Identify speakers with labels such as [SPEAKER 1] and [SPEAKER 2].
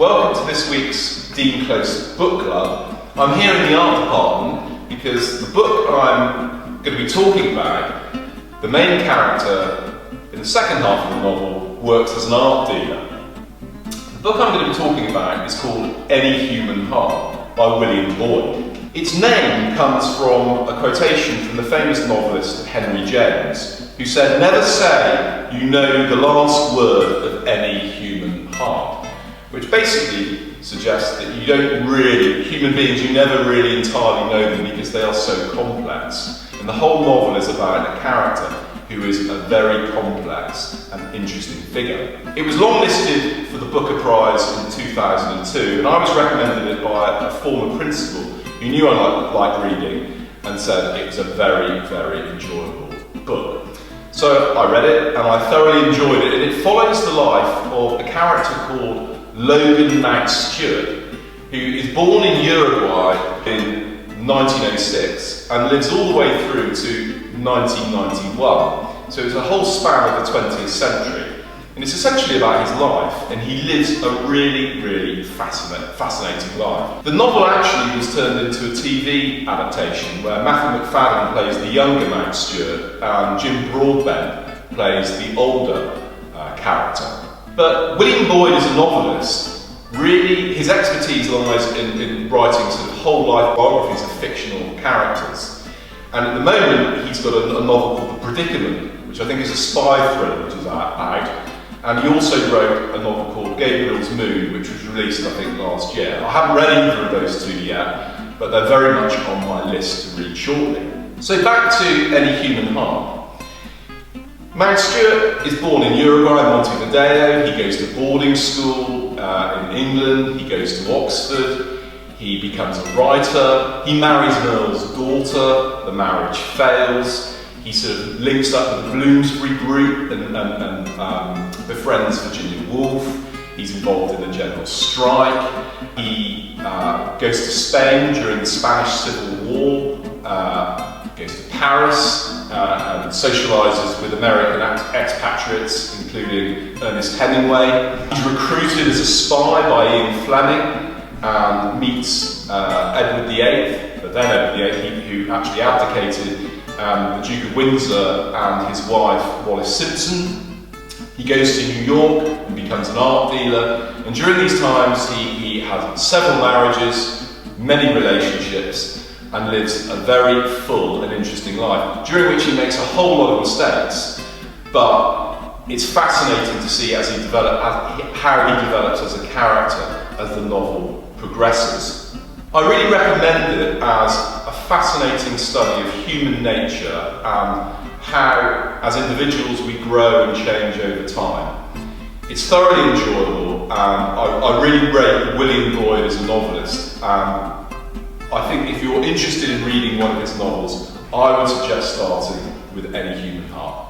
[SPEAKER 1] Welcome to this week's Dean Close Book Club. I'm here in the art department because the book I'm going to be talking about, the main character in the second half of the novel works as an art dealer. The book I'm going to be talking about is called Any Human Heart by William Boyd. Its name comes from a quotation from the famous novelist Henry James, who said, "Never say you know the last word of any human heart," which basically suggests that you don't really, human beings, you never really entirely know them because they are so complex. And the whole novel is about a character who is a very complex and interesting figure. It was longlisted for the Booker Prize in 2002, and I was recommended it by a former principal who knew I liked reading and said it was a very, very enjoyable book. So I read it and I thoroughly enjoyed it, and it follows the life of a character called Logan Mountstuart, who is born in Uruguay in 1906 and lives all the way through to 1991. So it's a whole span of the 20th century. And it's essentially about his life, and he lives a really, really fascinating life. The novel actually was turned into a TV adaptation where Matthew McFadden plays the younger Mountstuart and Jim Broadbent plays the older character. But William Boyd is a novelist. Really, his expertise lies in writing sort of whole life biographies of fictional characters. And at the moment, he's got a novel called The Predicament, which I think is a spy thriller which is out. And he also wrote a novel called Gabriel's Moon, which was released, I think, last year. I haven't read either of those two yet, but they're very much on my list to read shortly. So back to Any Human Heart. Mountstuart is born in Uruguay, Montevideo. He goes to boarding school in England. He goes to Oxford. He becomes a writer. He marries an earl's daughter. The marriage fails. He sort of links up with the Bloomsbury group and befriends Virginia Woolf. He's involved in the general strike. He goes to Spain during the Spanish Civil War, goes to Paris and socialises with American expatriates, including Ernest Hemingway. He's recruited as a spy by Ian Fleming and meets Edward VIII, but then Edward VIII, who actually abdicated, the Duke of Windsor and his wife Wallis Simpson. He goes to New York and becomes an art dealer, and during these times he has several marriages, many relationships, and lives a very full and interesting life, during which he makes a whole lot of mistakes, but it's fascinating to see how he develops as a character as the novel progresses. I really recommend it as a fascinating study of human nature and how, as individuals, we grow and change over time. It's thoroughly enjoyable, and I really rate William Boyd as a novelist. I think if you're interested in reading one of his novels, I would suggest starting with Any Human Heart.